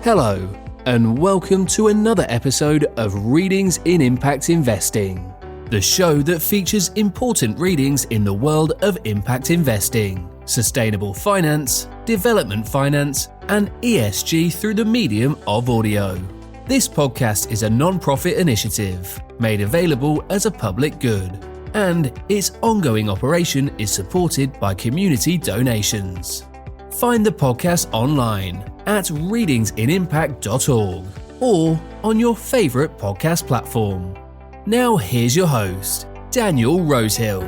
Hello, and welcome to another episode of Readings in Impact Investing, the show that features important readings in the world of impact investing, sustainable finance, development finance, and ESG through the medium of audio. This podcast is a non-profit initiative made available as a public good, and its ongoing operation is supported by community donations. Find the podcast online at readingsinimpact.org or on your favourite podcast platform. Now here's your host, Daniel Rosehill.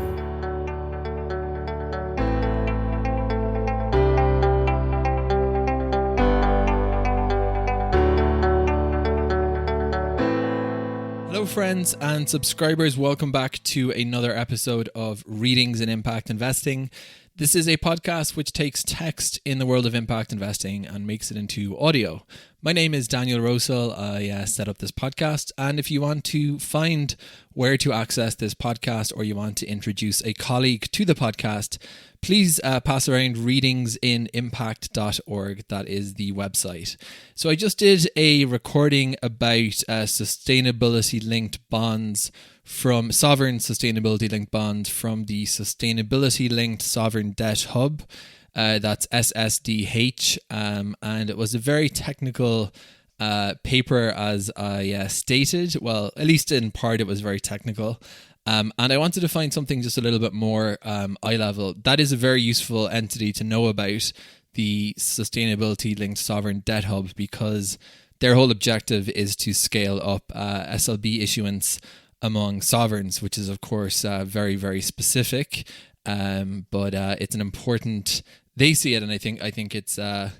Hello friends and subscribers, welcome back to another episode of Readings in Impact Investing. This is a podcast which takes text in the world of impact investing and makes it into audio. My name is Daniel Rosehill. I set up this podcast, and if you want to find where to access this podcast or you want to introduce a colleague to the podcast, please pass around readingsinimpact.org. That is the website. So I just did a recording about sustainability-linked bonds from sovereign sustainability-linked bonds from the Sustainability-Linked Sovereign Debt Hub. That's SSDH, and it was a very technical paper, as I stated. Well, at least in part, it was very technical. And I wanted to find something just a little bit more eye level. That is a very useful entity to know about, the Sustainability-Linked Sovereign Debt Hub, because their whole objective is to scale up SLB issuance among sovereigns, which is of course very, very specific. But it's an important. They see it, and I think it's. I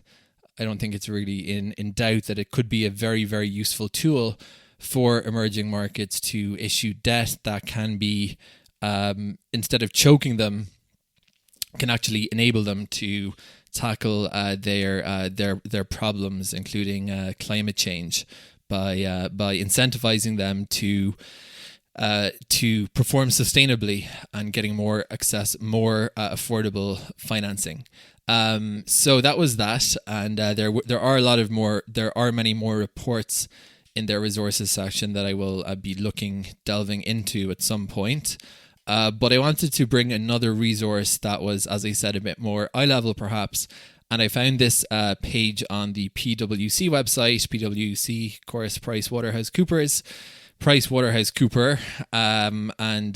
don't think it's really in doubt that it could be a very, very useful tool for emerging markets to issue debt that can be, instead of choking them, can actually enable them to tackle their problems, including climate change, by incentivizing them to perform sustainably and getting more affordable financing. So that was that, and there are many more reports in their resources section that I will be delving into at some point. But I wanted to bring another resource that was, as I said, a bit more eye level perhaps. And I found this page on the PWC website, PWC, of course, PricewaterhouseCoopers, and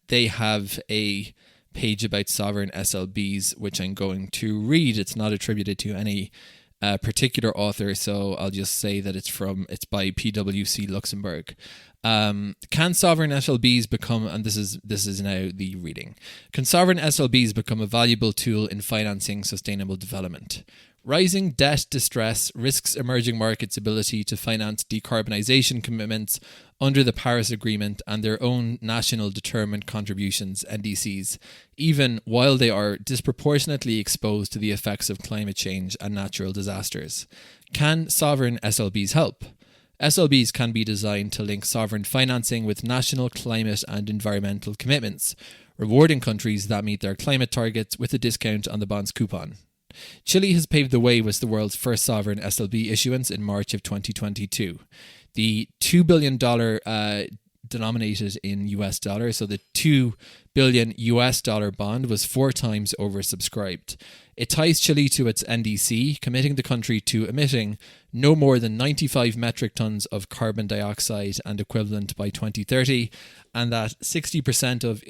they have a page about sovereign SLBs, which I'm going to read. It's not attributed to any particular author, so I'll just say that it's by PWC Luxembourg. Can sovereign SLBs become, and this is now the reading, can sovereign SLBs become a valuable tool in financing sustainable development? Rising debt distress risks emerging markets' ability to finance decarbonisation commitments under the Paris Agreement and their own national determined contributions, NDCs, even while they are disproportionately exposed to the effects of climate change and natural disasters. Can sovereign SLBs help? SLBs can be designed to link sovereign financing with national climate and environmental commitments, rewarding countries that meet their climate targets with a discount on the bond's coupon. Chile has paved the way with the world's first sovereign SLB issuance in March of 2022. The $2 billion denominated in US dollars, so the $2 billion US dollar bond was 4 times oversubscribed. It ties Chile to its NDC, committing the country to emitting no more than 95 metric tons of carbon dioxide and equivalent by 2030, and that 60% of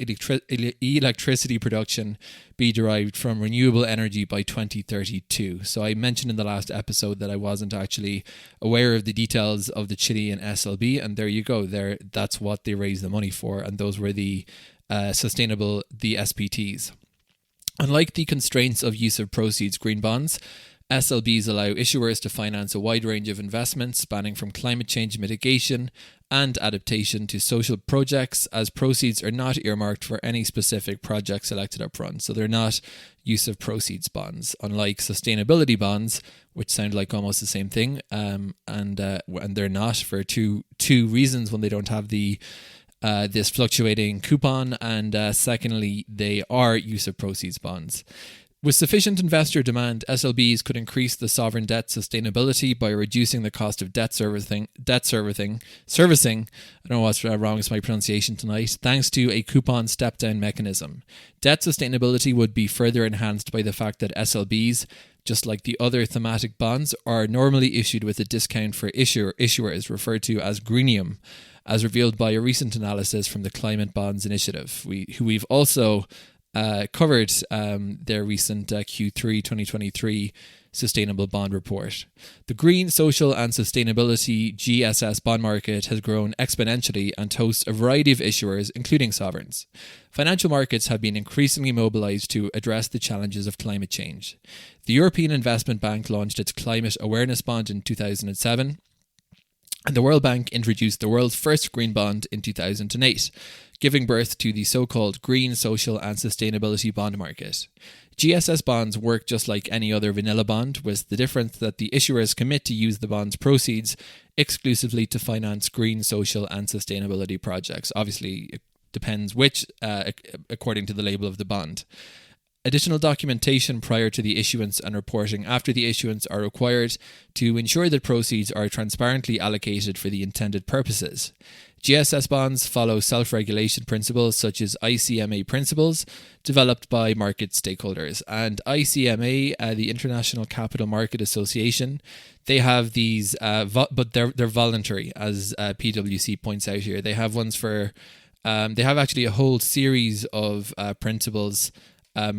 electricity production be derived from renewable energy by 2032. So I mentioned in the last episode that I wasn't actually aware of the details of the Chilean SLB, and there you go. That's what they raised the money for, and those were the SPTs. Unlike the constraints of use of proceeds green bonds, SLBs allow issuers to finance a wide range of investments spanning from climate change mitigation and adaptation to social projects, as proceeds are not earmarked for any specific project selected up front. So they're not use of proceeds bonds, unlike sustainability bonds, which sound like almost the same thing, and they're not for two reasons. One, they don't have the this fluctuating coupon, and secondly, they are use of proceeds bonds. With sufficient investor demand, SLBs could increase the sovereign debt sustainability by reducing the cost of debt servicing. I don't know what's wrong with my pronunciation tonight. Thanks to a coupon step-down mechanism. Debt sustainability would be further enhanced by the fact that SLBs, just like the other thematic bonds, are normally issued with a discount for issuers, referred to as greenium, as revealed by a recent analysis from the Climate Bonds Initiative, who we've also covered their recent Q3 2023 Sustainable Bond Report. The Green, Social and Sustainability GSS bond market has grown exponentially and hosts a variety of issuers, including sovereigns. Financial markets have been increasingly mobilised to address the challenges of climate change. The European Investment Bank launched its Climate Awareness Bond in 2007, and the World Bank introduced the world's first green bond in 2008, giving birth to the so-called Green, Social and Sustainability bond market. GSS bonds work just like any other vanilla bond, with the difference that the issuers commit to use the bond's proceeds exclusively to finance green, social and sustainability projects. Obviously, it depends which, according to the label of the bond. Additional documentation prior to the issuance and reporting after the issuance are required to ensure that proceeds are transparently allocated for the intended purposes. GSS bonds follow self-regulation principles such as ICMA principles developed by market stakeholders. And ICMA, the International Capital Market Association, they have these, but they're voluntary, as PWC points out here. They have ones for, they have actually a whole series of principles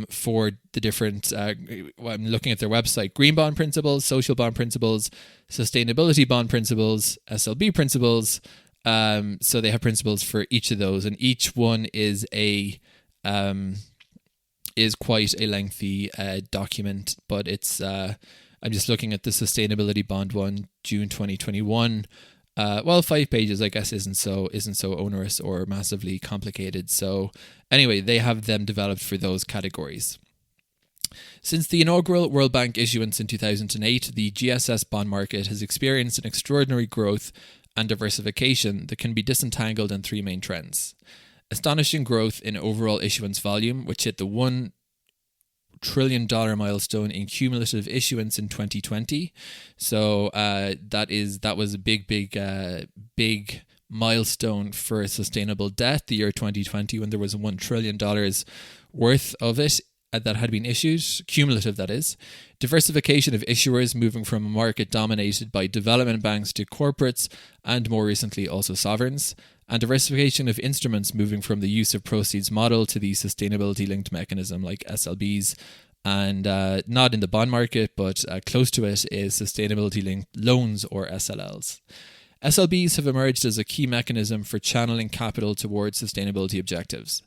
for the different, I'm looking at their website, green bond principles, social bond principles, sustainability bond principles, SLB principles. So they have principles for each of those, and each one is quite a lengthy document. But it's I'm just looking at the sustainability bond one, June 2021. 5 pages, I guess, isn't so onerous or massively complicated. So anyway, they have them developed for those categories. Since the inaugural World Bank issuance in 2008, the GSS bond market has experienced an extraordinary growth and diversification that can be disentangled in 3 main trends. Astonishing growth in overall issuance volume, which hit the $1 trillion milestone in cumulative issuance in 2020. So that was a big milestone for sustainable debt, the year 2020, when there was $1 trillion worth of it that had been issued, cumulative that is. Diversification of issuers, moving from a market dominated by development banks to corporates and more recently also sovereigns. And diversification of instruments, moving from the use of proceeds model to the sustainability linked mechanism like SLBs. And not in the bond market, but close to it is sustainability linked loans, or SLLs. SLBs have emerged as a key mechanism for channeling capital towards sustainability objectives.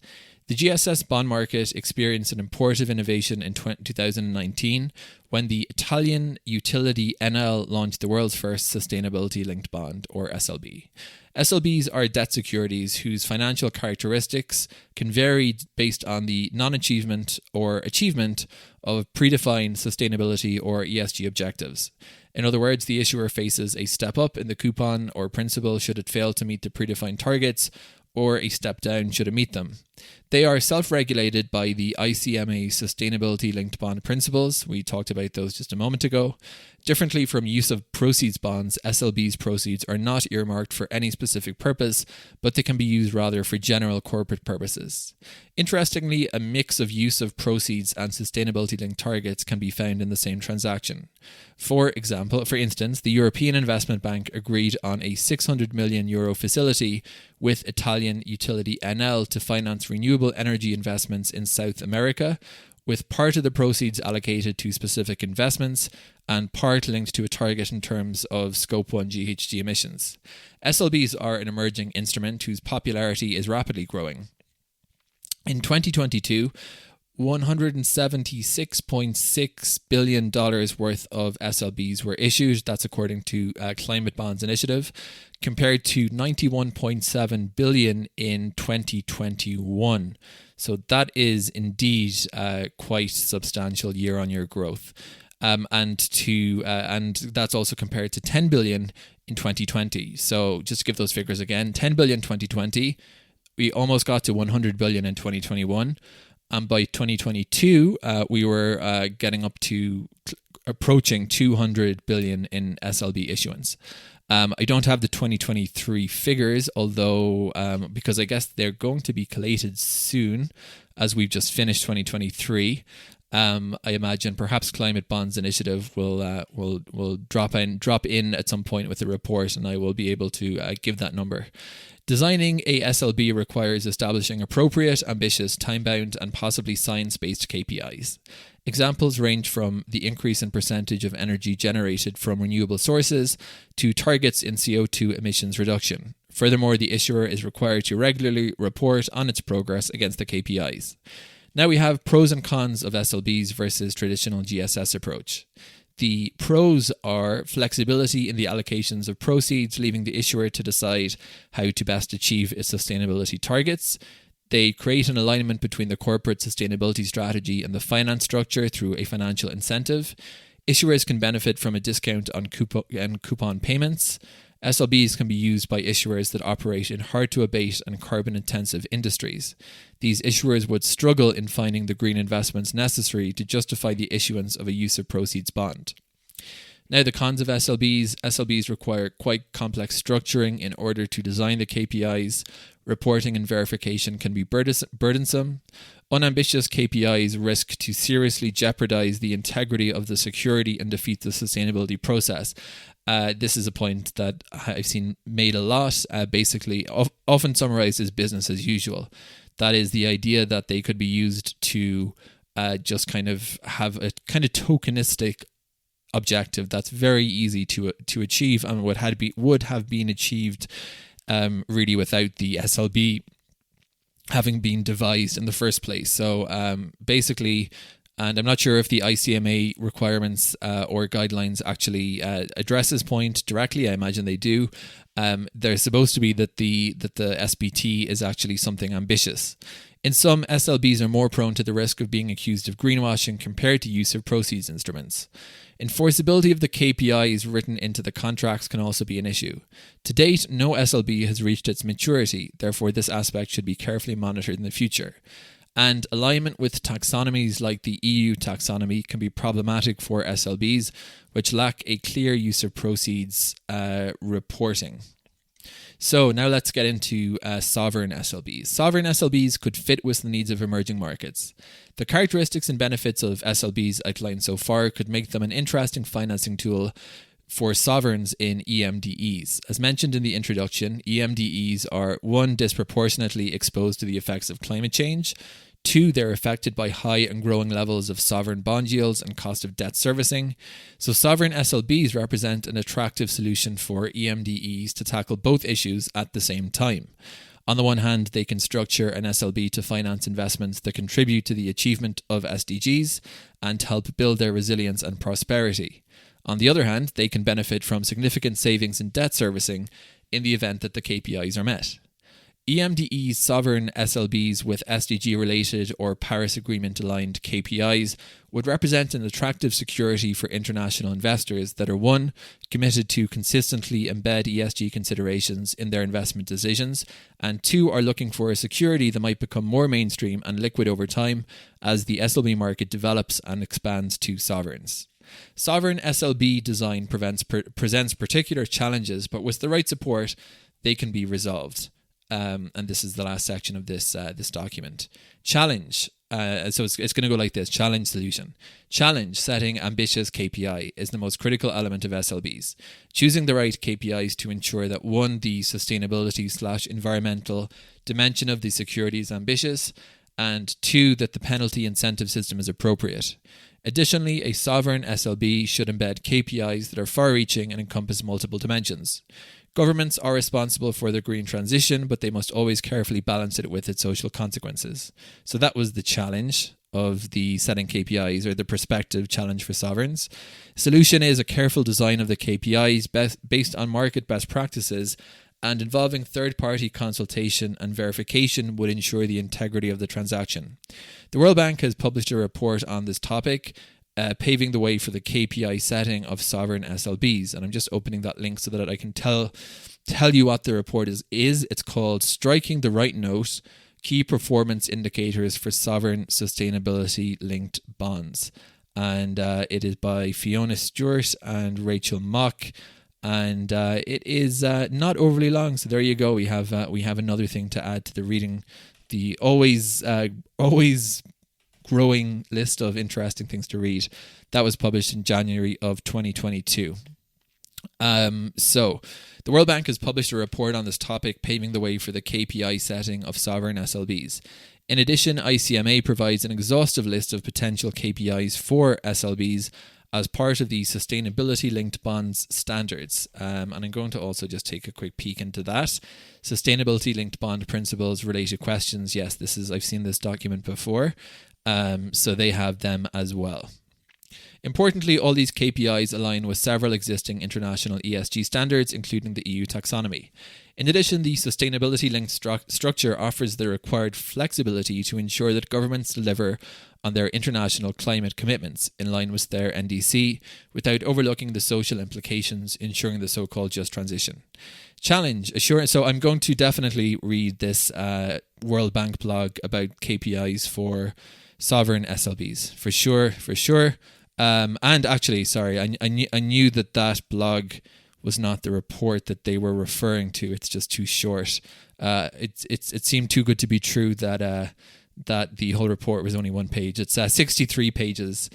The GSS bond market experienced an important innovation in 2019 when the Italian utility Enel launched the world's first sustainability-linked bond, or SLB. SLBs are debt securities whose financial characteristics can vary based on the non-achievement or achievement of predefined sustainability or ESG objectives. In other words, the issuer faces a step up in the coupon or principal should it fail to meet the predefined targets, or a step down should it meet them. They are self-regulated by the ICMA sustainability-linked bond principles. We talked about those just a moment ago. Differently from use of proceeds bonds, SLB's proceeds are not earmarked for any specific purpose, but they can be used rather for general corporate purposes. Interestingly, a mix of use of proceeds and sustainability-linked targets can be found in the same transaction. For instance, the European Investment Bank agreed on a €600 million facility with Italian utility Enel to finance renewable energy investments in South America, with part of the proceeds allocated to specific investments and part linked to a target in terms of Scope 1 GHG emissions. SLBs are an emerging instrument whose popularity is rapidly growing. In 2022, $176.6 billion worth of SLBs were issued. That's according to Climate Bonds Initiative, compared to $91.7 billion in 2021. So that is indeed quite substantial year-on-year growth. And that's also compared to $10 billion in 2020. So just to give those figures again, $10 billion in 2020, we almost got to $100 billion in 2021. And by 2022, we were getting up to approaching 200 billion in SLB issuance. I don't have the 2023 figures, although because I guess they're going to be collated soon, as we've just finished 2023. I imagine perhaps Climate Bonds Initiative will drop in at some point with a report, and I will be able to give that number. Designing a SLB requires establishing appropriate, ambitious, time-bound, and possibly science-based KPIs. Examples range from the increase in percentage of energy generated from renewable sources to targets in CO2 emissions reduction. Furthermore, the issuer is required to regularly report on its progress against the KPIs. Now we have pros and cons of SLBs versus traditional GSS approach. The pros are flexibility in the allocations of proceeds, leaving the issuer to decide how to best achieve its sustainability targets. They create an alignment between the corporate sustainability strategy and the finance structure through a financial incentive. Issuers can benefit from a discount on coupon payments. SLBs can be used by issuers that operate in hard-to-abate and carbon-intensive industries. These issuers would struggle in finding the green investments necessary to justify the issuance of a use of proceeds bond. Now, the cons of SLBs. SLBs require quite complex structuring in order to design the KPIs. Reporting and verification can be burdensome. Unambitious KPIs risk to seriously jeopardize the integrity of the security and defeat the sustainability process. This is a point that I've seen made a lot, basically often summarized as business as usual. That is the idea that they could be used to just kind of have a kind of tokenistic objective that's very easy to achieve and would have been achieved really without the SLB having been devised in the first place. So basically, and I'm not sure if the ICMA requirements or guidelines actually address this point directly. I imagine they do. They're supposed to be that the SBT is actually something ambitious. In some, SLBs are more prone to the risk of being accused of greenwashing compared to use of proceeds instruments. Enforceability of the KPIs written into the contracts can also be an issue. To date, no SLB has reached its maturity, therefore this aspect should be carefully monitored in the future. And alignment with taxonomies like the EU taxonomy can be problematic for SLBs, which lack a clear use of proceeds reporting. So now let's get into sovereign SLBs. Sovereign SLBs could fit with the needs of emerging markets. The characteristics and benefits of SLBs outlined so far could make them an interesting financing tool for sovereigns in EMDEs. As mentioned in the introduction, EMDEs are 1. Disproportionately exposed to the effects of climate change. 2. They're affected by high and growing levels of sovereign bond yields and cost of debt servicing. So sovereign SLBs represent an attractive solution for EMDEs to tackle both issues at the same time. On the one hand, they can structure an SLB to finance investments that contribute to the achievement of SDGs and help build their resilience and prosperity. On the other hand, they can benefit from significant savings in debt servicing in the event that the KPIs are met. EMDE's sovereign SLBs with SDG-related or Paris Agreement-aligned KPIs would represent an attractive security for international investors that are 1. Committed to consistently embed ESG considerations in their investment decisions, and 2. Are looking for a security that might become more mainstream and liquid over time as the SLB market develops and expands to sovereigns. Sovereign SLB design presents particular challenges, but with the right support, they can be resolved. And this is the last section of this document. Challenge. So it's going to go like this. Challenge solution. Challenge, setting ambitious KPI, is the most critical element of SLBs. Choosing the right KPIs to ensure that 1. The sustainability/environmental dimension of the security is ambitious, and 2. That the penalty incentive system is appropriate. Additionally, a sovereign SLB should embed KPIs that are far-reaching and encompass multiple dimensions. Governments are responsible for the green transition, but they must always carefully balance it with its social consequences. So that was the challenge of the setting KPIs, or the prospective challenge for sovereigns. Solution is a careful design of the KPIs based on market best practices, and involving third-party consultation and verification would ensure the integrity of the transaction. The World Bank has published a report on this topic, paving the way for the KPI setting of sovereign SLBs. And I'm just opening that link so that I can tell you what the report is. It's called Striking the Right Note Key Performance Indicators for Sovereign Sustainability Linked Bonds. And it is by Fiona Stewart and Rachel Mock. And it is not overly long. So there you go. We have another thing to add to the reading, the always growing list of interesting things to read. That was published in January of 2022. So the World Bank has published a report on this topic, paving the way for the KPI setting of sovereign SLBs. In addition, ICMA provides an exhaustive list of potential KPIs for SLBs as part of the Sustainability-Linked Bonds Standards. And I'm going to also just take a quick peek into that. Sustainability-Linked Bond Principles, Related Questions. Yes, I've seen this document before. So they have them as well. Importantly, all these KPIs align with several existing international ESG standards, including the EU taxonomy. In addition, the sustainability-linked structure offers the required flexibility to ensure that governments deliver on their international climate commitments in line with their NDC, without overlooking the social implications, ensuring the so-called just transition. Challenge, assurance. So I'm going to definitely read this World Bank blog about KPIs for sovereign SLBs, for sure. And actually, sorry, I knew that blog was not the report that they were referring to. It's just too short. It seemed too good to be true that the whole report was only one page. It's 63 pages.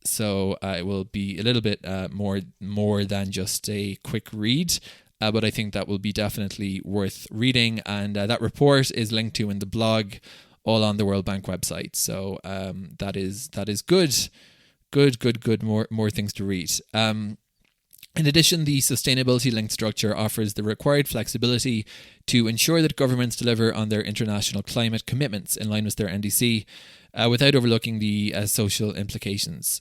So it will be a little bit more than just a quick read. But I think that will be definitely worth reading. And that report is linked to in the blog, all on the World Bank website. So that is good. More things to read. In addition, the sustainability-linked structure offers the required flexibility to ensure that governments deliver on their international climate commitments in line with their NDC, without overlooking the social implications.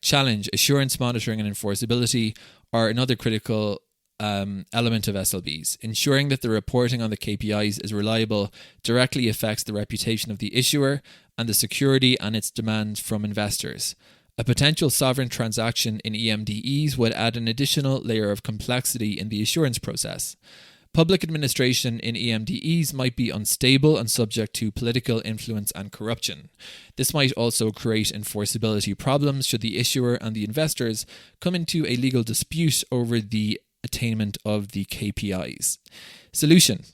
Challenge, assurance, monitoring and enforceability are another critical element of SLBs. Ensuring that the reporting on the KPIs is reliable directly affects the reputation of the issuer and the security and its demand from investors. A potential sovereign transaction in EMDEs would add an additional layer of complexity in the assurance process. Public administration in EMDEs might be unstable and subject to political influence and corruption. This might also create enforceability problems should the issuer and the investors come into a legal dispute over the attainment of the KPIs. Solution.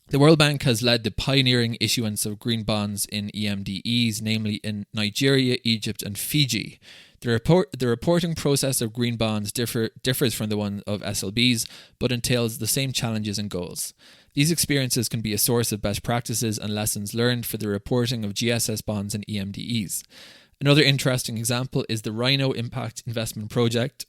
The World Bank has led the pioneering issuance of green bonds in EMDEs, namely in Nigeria, Egypt and Fiji. The reporting process of green bonds differs from the one of SLBs, but entails the same challenges and goals. These experiences can be a source of best practices and lessons learned for the reporting of GSS bonds and EMDEs. Another interesting example is the Rhino Impact Investment Project,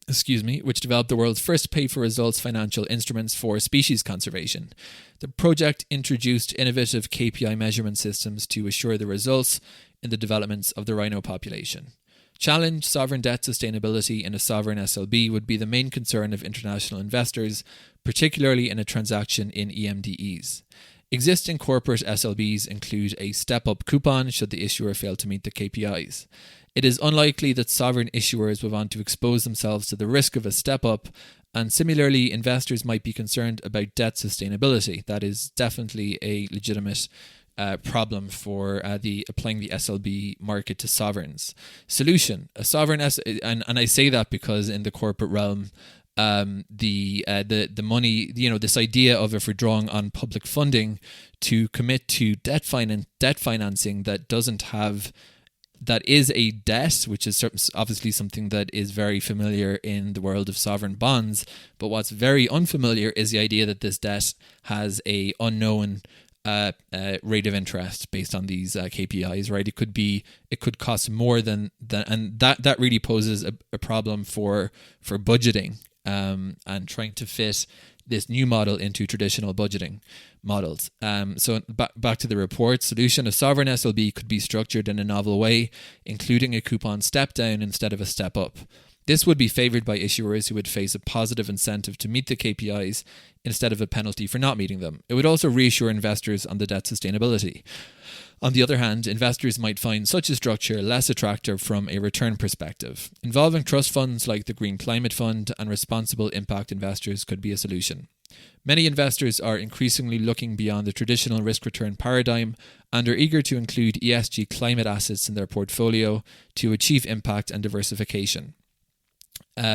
which developed the world's first pay-for-results financial instruments for species conservation. The project introduced innovative KPI measurement systems to assure the results in the developments of the rhino population. Challenge, sovereign debt sustainability in a sovereign SLB would be the main concern of international investors, particularly in a transaction in EMDEs. Existing corporate SLBs include a step-up coupon should the issuer fail to meet the KPIs. It is unlikely that sovereign issuers will want to expose themselves to the risk of a step-up, and similarly, investors might be concerned about debt sustainability. That is definitely a legitimate problem for applying the SLB market to sovereigns. Solution: a sovereign and I say that because in the corporate realm, the money, this idea of if we're drawing on public funding to commit to debt financing that is a debt, which is obviously something that is very familiar in the world of sovereign bonds. But what's very unfamiliar is the idea that this debt has a unknown rate of interest based on these KPIs, right? It could cost more than and that really poses a problem for budgeting and trying to fit this new model into traditional budgeting models. So back to the report. Solution: a sovereign SLB could be structured in a novel way, including a coupon step down instead of a step up. This would be favoured by issuers who would face a positive incentive to meet the KPIs instead of a penalty for not meeting them. It would also reassure investors on the debt sustainability. On the other hand, investors might find such a structure less attractive from a return perspective. Involving trust funds like the Green Climate Fund and responsible impact investors could be a solution. Many investors are increasingly looking beyond the traditional risk-return paradigm and are eager to include ESG climate assets in their portfolio to achieve impact and diversification.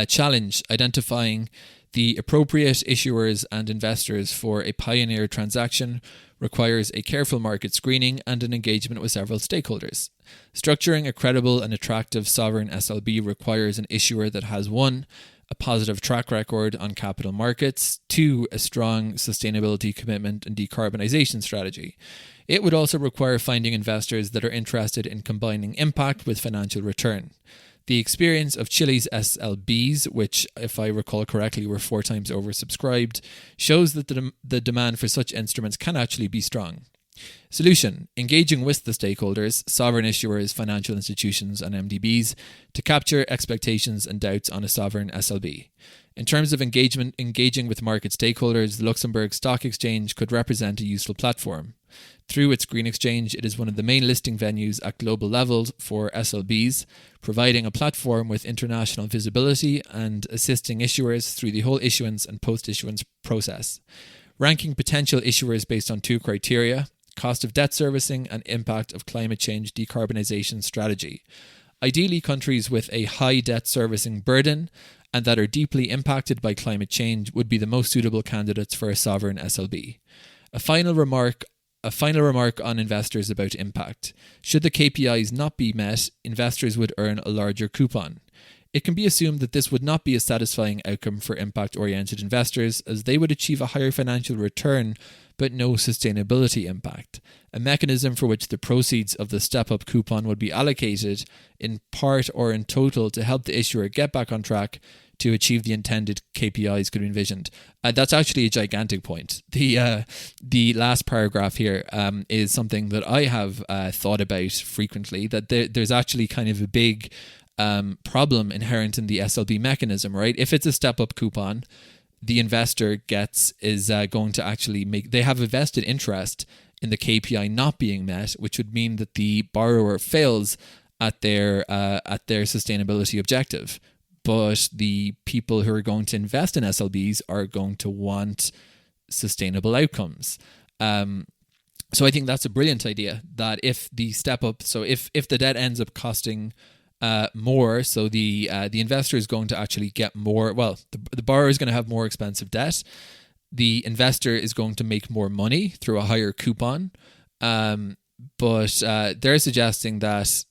Challenge: identifying the appropriate issuers and investors for a pioneer transaction requires a careful market screening and an engagement with several stakeholders. Structuring a credible and attractive sovereign SLB requires an issuer that has 1. A positive track record on capital markets, 2. A strong sustainability commitment and decarbonization strategy. It would also require finding investors that are interested in combining impact with financial return. The experience of Chile's SLBs, which, if I recall correctly, were 4 times oversubscribed, shows that the demand for such instruments can actually be strong. Solution: engaging with the stakeholders, sovereign issuers, financial institutions, and MDBs to capture expectations and doubts on a sovereign SLB. In terms of engaging with market stakeholders, the Luxembourg Stock Exchange could represent a useful platform. Through its green exchange, it is one of the main listing venues at global level for SLBs, providing a platform with international visibility and assisting issuers through the whole issuance and post-issuance process. Ranking potential issuers based on 2 criteria: cost of debt servicing and impact of climate change decarbonization strategy. Ideally, countries with a high debt servicing burden and that are deeply impacted by climate change would be the most suitable candidates for a sovereign SLB. A final remark on investors about impact. Should the KPIs not be met, investors would earn a larger coupon. It can be assumed that this would not be a satisfying outcome for impact-oriented investors, as they would achieve a higher financial return but no sustainability impact, a mechanism for which the proceeds of the step-up coupon would be allocated in part or in total to help the issuer get back on track to achieve the intended KPIs could be envisioned. That's actually a gigantic point. The last paragraph here is something that I have thought about frequently, that there's actually kind of a big problem inherent in the SLB mechanism, right? If it's a step-up coupon, the investor going to actually they have a vested interest in the KPI not being met, which would mean that the borrower fails at their sustainability objective. But the people who are going to invest in SLBs are going to want sustainable outcomes. So I think that's a brilliant idea, that if the step up, so if the debt ends up costing more, so the investor is going to actually get more. Well, the borrower is going to have more expensive debt. The investor is going to make more money through a higher coupon. But they're suggesting that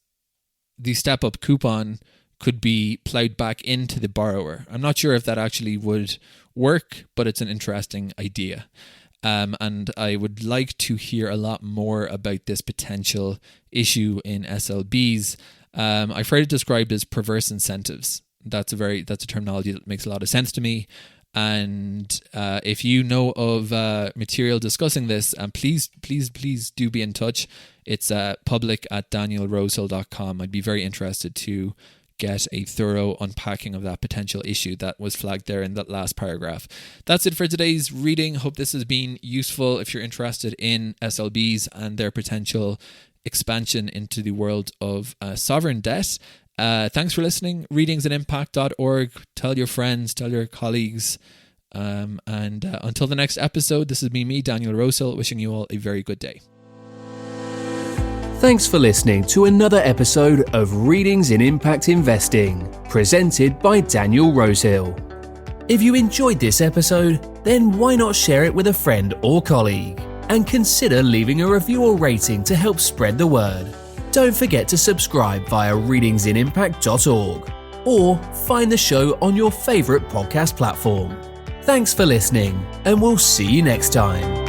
the step-up coupon could be plowed back into the borrower. I'm not sure if that actually would work, but it's an interesting idea. And I would like to hear a lot more about this potential issue in SLBs. I've heard it described as perverse incentives. That's a terminology that makes a lot of sense to me. And if you know of material discussing this, please do be in touch. It's public@danielrosehill.com. I'd be very interested to get a thorough unpacking of that potential issue that was flagged there in that last paragraph. That's it for today's reading. Hope this has been useful if you're interested in SLBs and their potential expansion into the world of sovereign debt. Thanks for listening. Readingsandimpact.org. Tell your friends, tell your colleagues. And until the next episode, this has been me, Daniel Rosehill, wishing you all a very good day. Thanks for listening to another episode of Readings in Impact Investing, presented by Daniel Rosehill. If you enjoyed this episode, then why not share it with a friend or colleague? And consider leaving a review or rating to help spread the word. Don't forget to subscribe via readingsinimpact.org or find the show on your favourite podcast platform. Thanks for listening, and we'll see you next time.